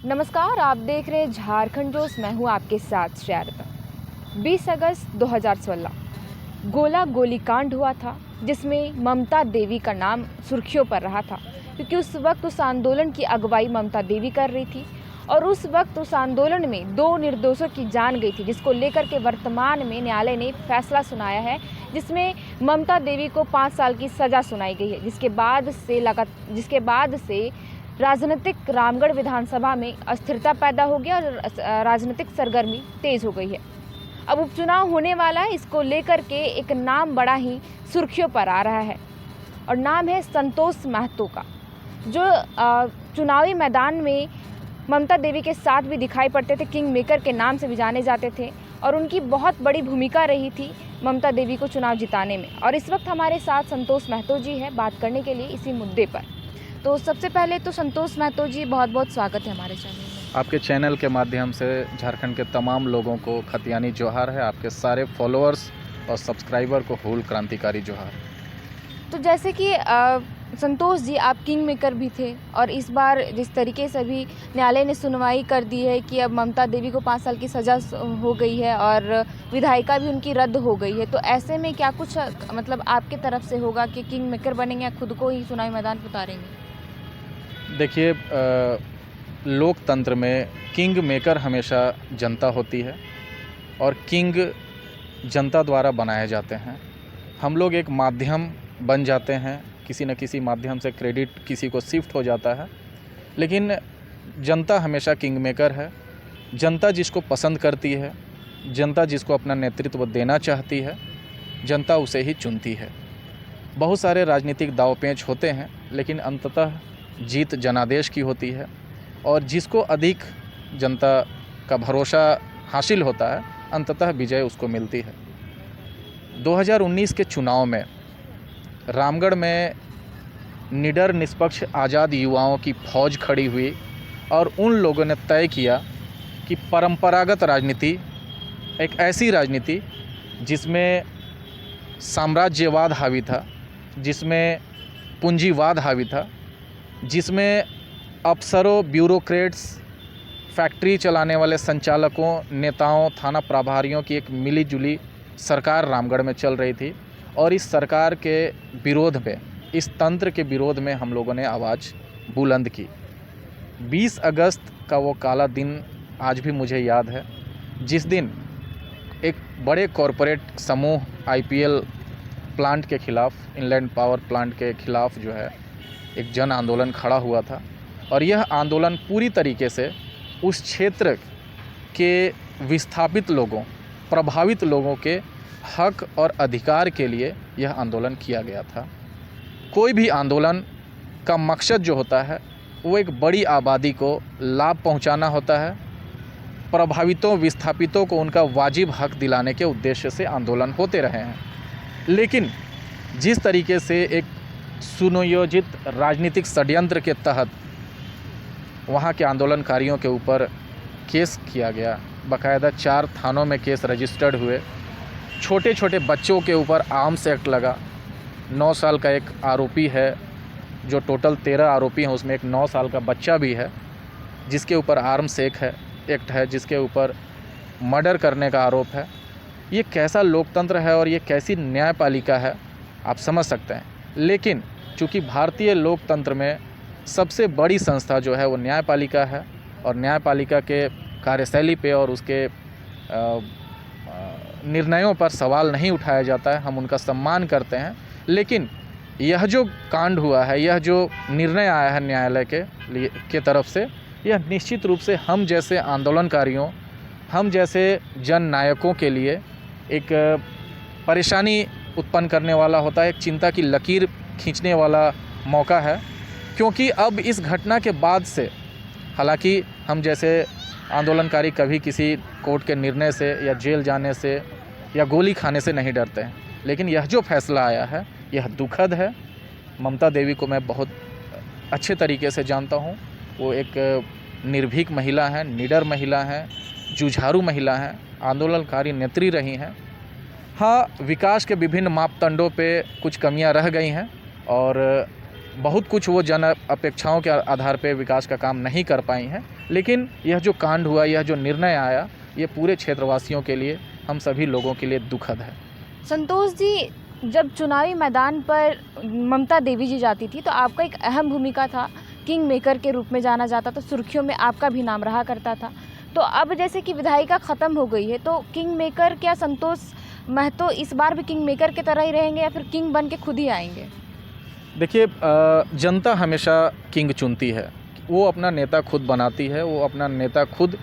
नमस्कार, आप देख रहे हैं झारखंड जोश। मैं हूं आपके साथ श्रेयाता। 20 अगस्त 2016 गोला गोलीकांड हुआ था, जिसमें ममता देवी का नाम सुर्खियों पर रहा था, क्योंकि उस वक्त उस आंदोलन की अगुवाई ममता देवी कर रही थी और उस वक्त उस आंदोलन में 2 निर्दोषों की जान गई थी, जिसको लेकर के वर्तमान में न्यायालय ने फैसला सुनाया है, जिसमें ममता देवी को 5 साल की सज़ा सुनाई गई है, जिसके बाद से राजनीतिक रामगढ़ विधानसभा में अस्थिरता पैदा हो गया और राजनीतिक सरगर्मी तेज़ हो गई है। अब उपचुनाव होने वाला है, इसको लेकर के एक नाम बड़ा ही सुर्खियों पर आ रहा है और नाम है संतोष महतो का, जो चुनावी मैदान में ममता देवी के साथ भी दिखाई पड़ते थे, किंग मेकर के नाम से भी जाने जाते थे और उनकी बहुत बड़ी भूमिका रही थी ममता देवी को चुनाव जिताने में। और इस वक्त हमारे साथ संतोष महतो जी है बात करने के लिए इसी मुद्दे पर। तो सबसे पहले तो संतोष महतो जी, बहुत बहुत स्वागत है हमारे चैनल में। आपके चैनल के माध्यम से झारखंड के तमाम लोगों को खतियानी जोहार है। आपके सारे फॉलोअर्स और सब्सक्राइबर को हुल क्रांतिकारी जोहार। तो जैसे कि संतोष जी, आप किंग मेकर भी थे और इस बार जिस तरीके से भी न्यायालय ने सुनवाई कर दी है कि अब ममता देवी को 5 साल की सज़ा हो गई है और विधायिका भी उनकी रद्द हो गई है, तो ऐसे में क्या कुछ मतलब आपके तरफ से होगा कि किंग मेकर बनेंगे या खुद को ही चुनावी मैदान पर उतारेंगे? देखिए, लोकतंत्र में किंग मेकर हमेशा जनता होती है और किंग जनता द्वारा बनाए जाते हैं। हम लोग एक माध्यम बन जाते हैं, किसी न किसी माध्यम से क्रेडिट किसी को शिफ्ट हो जाता है, लेकिन जनता हमेशा किंग मेकर है। जनता जिसको पसंद करती है, जनता जिसको अपना नेतृत्व देना चाहती है, जनता उसे ही चुनती है। बहुत सारे राजनीतिक दांव-पेच होते हैं, लेकिन अंततः जीत जनादेश की होती है और जिसको अधिक जनता का भरोसा हासिल होता है, अंततः विजय उसको मिलती है। 2019 के चुनाव में रामगढ़ में निडर, निष्पक्ष, आज़ाद युवाओं की फौज खड़ी हुई और उन लोगों ने तय किया कि परंपरागत राजनीति, एक ऐसी राजनीति जिसमें साम्राज्यवाद हावी था, जिसमें पूंजीवाद हावी था, जिसमें अफसरों, ब्यूरोक्रेट्स, फैक्ट्री चलाने वाले संचालकों, नेताओं, थाना प्रभारियों की एक मिली-जुली सरकार रामगढ़ में चल रही थी और इस सरकार के विरोध में, इस तंत्र के विरोध में हम लोगों ने आवाज़ बुलंद की। 20 अगस्त का वो काला दिन आज भी मुझे याद है, जिस दिन एक बड़े कॉरपोरेट समूह IPL प्लांट के ख़िलाफ़, इनलैंड पावर प्लांट के ख़िलाफ़ जो है एक जन आंदोलन खड़ा हुआ था और यह आंदोलन पूरी तरीके से उस क्षेत्र के विस्थापित लोगों, प्रभावित लोगों के हक और अधिकार के लिए यह आंदोलन किया गया था। कोई भी आंदोलन का मकसद जो होता है वो एक बड़ी आबादी को लाभ पहुंचाना होता है। प्रभावितों, विस्थापितों को उनका वाजिब हक दिलाने के उद्देश्य से आंदोलन होते रहे हैं, लेकिन जिस तरीके से एक सुनियोजित राजनीतिक षड्यंत्र के तहत वहाँ के आंदोलनकारियों के ऊपर केस किया गया, बाकायदा 4 थानों में केस रजिस्टर्ड हुए, छोटे छोटे बच्चों के ऊपर आर्म्स एक्ट लगा। 9 साल का एक आरोपी है, जो टोटल 13 आरोपी हैं उसमें एक 9 साल का बच्चा भी है, जिसके ऊपर आर्म्स एक्ट है, जिसके ऊपर मर्डर करने का आरोप है। ये कैसा लोकतंत्र है और ये कैसी न्यायपालिका है, आप समझ सकते हैं। लेकिन चूँकि भारतीय लोकतंत्र में सबसे बड़ी संस्था जो है वो न्यायपालिका है और न्यायपालिका के कार्यशैली पे और उसके निर्णयों पर सवाल नहीं उठाया जाता है, हम उनका सम्मान करते हैं। लेकिन यह जो कांड हुआ है, यह जो निर्णय आया है न्यायालय के तरफ से, यह निश्चित रूप से हम जैसे आंदोलनकारियों, हम जैसे जन नायकों के लिए एक परेशानी उत्पन्न करने वाला होता है, एक चिंता की लकीर खींचने वाला मौका है। क्योंकि अब इस घटना के बाद से, हालांकि हम जैसे आंदोलनकारी कभी किसी कोर्ट के निर्णय से या जेल जाने से या गोली खाने से नहीं डरते हैं, लेकिन यह जो फैसला आया है यह दुखद है। ममता देवी को मैं बहुत अच्छे तरीके से जानता हूँ। वो एक निर्भीक महिला हैं, निडर महिला हैं, जुझारू महिला हैं, आंदोलनकारी नेत्री रही हैं। हाँ, विकास के विभिन्न मापदंडों पे कुछ कमियां रह गई हैं और बहुत कुछ वो जन अपेक्षाओं के आधार पे विकास का काम नहीं कर पाई हैं, लेकिन यह जो कांड हुआ, यह जो निर्णय आया, ये पूरे क्षेत्रवासियों के लिए, हम सभी लोगों के लिए दुखद है। संतोष जी, जब चुनावी मैदान पर ममता देवी जी जाती थी तो आपका एक अहम भूमिका था, किंग मेकर के रूप में जाना जाता था, सुर्खियों में आपका भी नाम रहा करता था। तो अब जैसे कि विधायिका ख़त्म हो गई है तो किंग मेकर, क्या संतोष महतो इस बार भी किंग मेकर की तरह ही रहेंगे या फिर किंग बन के खुद ही आएंगे? देखिए, जनता हमेशा किंग चुनती है, वो अपना नेता खुद बनाती है, वो अपना नेता खुद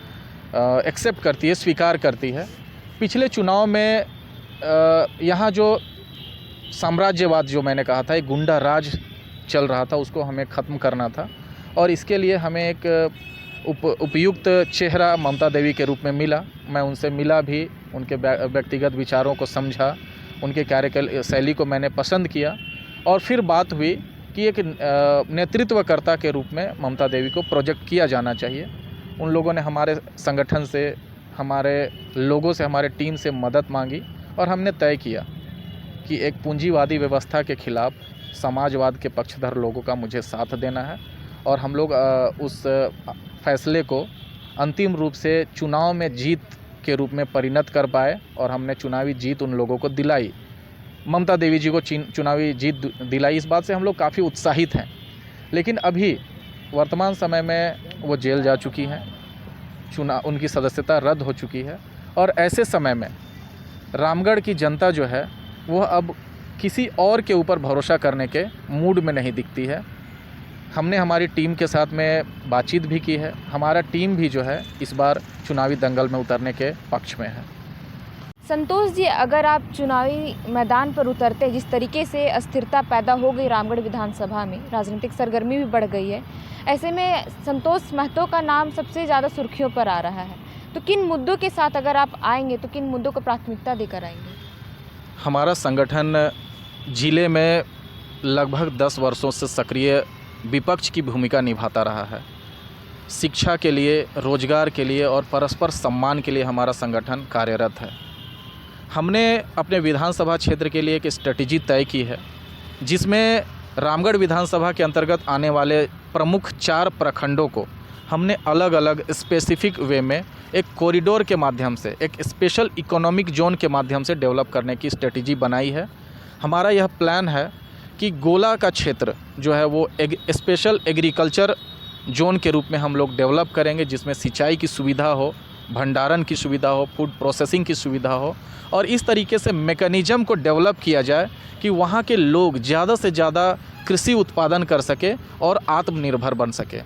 एक्सेप्ट करती है, स्वीकार करती है। पिछले चुनाव में यहाँ जो साम्राज्यवाद, जो मैंने कहा था, एक गुंडा राज चल रहा था, उसको हमें ख़त्म करना था और इसके लिए हमें एक उपयुक्त चेहरा ममता देवी के रूप में मिला। मैं उनसे मिला भी, उनके व्यक्तिगत विचारों को समझा, उनके कार्य शैली को मैंने पसंद किया और फिर बात हुई कि एक नेतृत्वकर्ता के रूप में ममता देवी को प्रोजेक्ट किया जाना चाहिए। उन लोगों ने हमारे संगठन से, हमारे लोगों से, हमारे टीम से मदद मांगी और हमने तय किया कि एक पूंजीवादी व्यवस्था के खिलाफ समाजवाद के पक्षधर लोगों का मुझे साथ देना है और हम लोग उस फैसले को अंतिम रूप से चुनाव में जीत के रूप में परिणत कर पाए और हमने चुनावी जीत उन लोगों को दिलाई। ममता देवी जी को चुनावी जीत दिलाई, इस बात से हम लोग काफ़ी उत्साहित हैं। लेकिन अभी वर्तमान समय में वो जेल जा चुकी हैं, उनकी सदस्यता रद्द हो चुकी है और ऐसे समय में रामगढ़ की जनता जो है वह अब किसी और के ऊपर भरोसा करने के मूड में नहीं दिखती है। हमने हमारी टीम के साथ में बातचीत भी की है, हमारा टीम भी जो है इस बार चुनावी दंगल में उतरने के पक्ष में है। संतोष जी, अगर आप चुनावी मैदान पर उतरते, जिस तरीके से अस्थिरता पैदा हो गई रामगढ़ विधानसभा में, राजनीतिक सरगर्मी भी बढ़ गई है, ऐसे में संतोष महतो का नाम सबसे ज़्यादा सुर्खियों पर आ रहा है, तो किन मुद्दों के साथ अगर आप आएंगे तो किन मुद्दों को प्राथमिकता देकर आएंगे? हमारा संगठन जिले में लगभग 10 वर्षों से सक्रिय विपक्ष की भूमिका निभाता रहा है। शिक्षा के लिए, रोजगार के लिए और परस्पर सम्मान के लिए हमारा संगठन कार्यरत है। हमने अपने विधानसभा क्षेत्र के लिए एक स्ट्रेटजी तय की है, जिसमें रामगढ़ विधानसभा के अंतर्गत आने वाले प्रमुख 4 प्रखंडों को हमने अलग अलग स्पेसिफिक वे में एक कॉरिडोर के माध्यम से, एक स्पेशल इकोनॉमिक जोन के माध्यम से डेवलप करने की स्ट्रेटजी बनाई है। हमारा यह प्लान है कि गोला का क्षेत्र जो है वो एक स्पेशल एग्रीकल्चर जोन के रूप में हम लोग डेवलप करेंगे, जिसमें सिंचाई की सुविधा हो, भंडारण की सुविधा हो, फूड प्रोसेसिंग की सुविधा हो और इस तरीके से मैकेनिज़्म को डेवलप किया जाए कि वहाँ के लोग ज़्यादा से ज़्यादा कृषि उत्पादन कर सके और आत्मनिर्भर बन सके।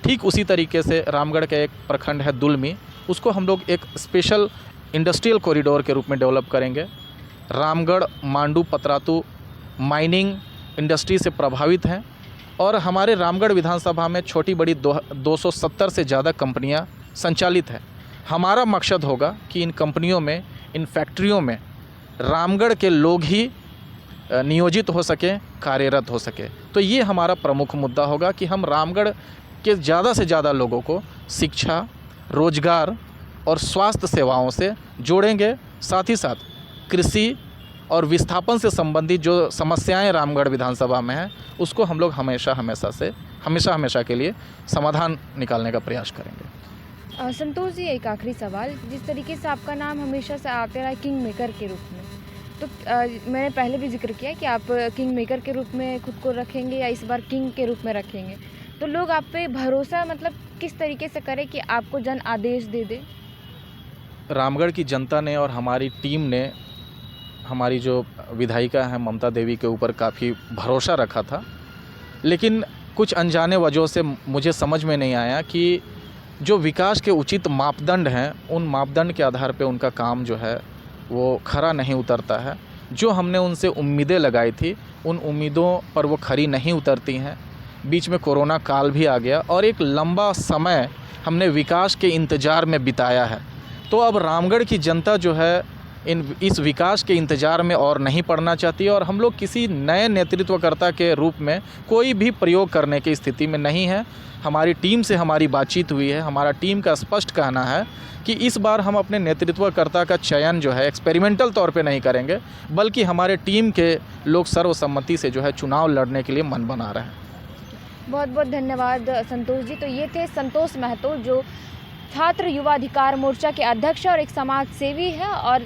ठीक उसी तरीके से रामगढ़ का एक प्रखंड है दुलमी, उसको हम लोग एक स्पेशल इंडस्ट्रियल कॉरिडोर के रूप में डेवलप करेंगे। रामगढ़, मांडू, पतरातू माइनिंग इंडस्ट्री से प्रभावित हैं और हमारे रामगढ़ विधानसभा में छोटी बड़ी 270 से ज़्यादा कंपनियां संचालित हैं। हमारा मकसद होगा कि इन कंपनियों में, इन फैक्ट्रियों में रामगढ़ के लोग ही नियोजित हो सकें, कार्यरत हो सके। तो ये हमारा प्रमुख मुद्दा होगा कि हम रामगढ़ के ज़्यादा से ज़्यादा लोगों को शिक्षा, रोजगार और स्वास्थ्य सेवाओं से जोड़ेंगे। साथ ही साथ कृषि और विस्थापन से संबंधित जो समस्याएं रामगढ़ विधानसभा में हैं, उसको हम लोग हमेशा के लिए समाधान निकालने का प्रयास करेंगे। संतोष जी, एक आखिरी सवाल, जिस तरीके से आपका नाम हमेशा से आते रहा है किंग मेकर के रूप में, तो मैंने पहले भी जिक्र किया कि आप किंग मेकर के रूप में खुद को रखेंगे या इस बार किंग के रूप में रखेंगे, तो लोग आप पे भरोसा मतलब किस तरीके से करें कि आपको जन आदेश दे दे? रामगढ़ की जनता ने और हमारी टीम ने हमारी जो विधायिका है ममता देवी के ऊपर काफ़ी भरोसा रखा था, लेकिन कुछ अनजाने वजहों से मुझे समझ में नहीं आया कि जो विकास के उचित मापदंड हैं, उन मापदंड के आधार पे उनका काम जो है वो खरा नहीं उतरता है। जो हमने उनसे उम्मीदें लगाई थी, उन उम्मीदों पर वो खरी नहीं उतरती हैं। बीच में कोरोना काल भी आ गया और एक लंबा समय हमने विकास के इंतज़ार में बिताया है। तो अब रामगढ़ की जनता जो है इस विकास के इंतज़ार में और नहीं पड़ना चाहती है और हम लोग किसी नए नेतृत्वकर्ता के रूप में कोई भी प्रयोग करने की स्थिति में नहीं है। हमारी टीम से हमारी बातचीत हुई है, हमारा टीम का स्पष्ट कहना है कि इस बार हम अपने नेतृत्वकर्ता का चयन जो है एक्सपेरिमेंटल तौर पे नहीं करेंगे, बल्कि हमारे टीम के लोग सर्वसम्मति से जो है चुनाव लड़ने के लिए मन बना रहे हैं। बहुत बहुत धन्यवाद संतोष जी। तो ये थे संतोष महतो, जो छात्र युवा अधिकार मोर्चा के अध्यक्ष और एक समाज सेवी है, और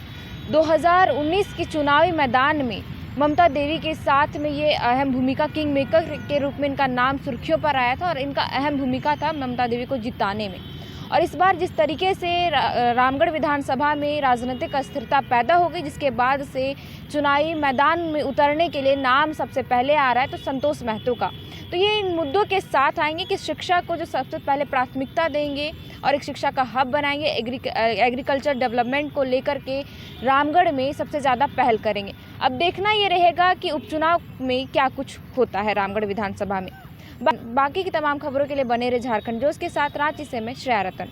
2019 के चुनावी मैदान में ममता देवी के साथ में ये अहम भूमिका, किंग मेकर के रूप में इनका नाम सुर्खियों पर आया था और इनका अहम भूमिका था ममता देवी को जिताने में। और इस बार जिस तरीके से रामगढ़ विधानसभा में राजनीतिक अस्थिरता पैदा हो गई, जिसके बाद से चुनावी मैदान में उतरने के लिए नाम सबसे पहले आ रहा है तो संतोष महतो का। तो ये इन मुद्दों के साथ आएंगे कि शिक्षा को जो सबसे पहले प्राथमिकता देंगे और एक शिक्षा का हब बनाएंगे, एग्रीकल्चर डेवलपमेंट को लेकर के रामगढ़ में सबसे ज़्यादा पहल करेंगे। अब देखना ये रहेगा कि उपचुनाव में क्या कुछ होता है रामगढ़ विधानसभा में। बाकी की तमाम खबरों के लिए बने रहे झारखंड जोश के साथ। रांची से मैं श्रेया रतन।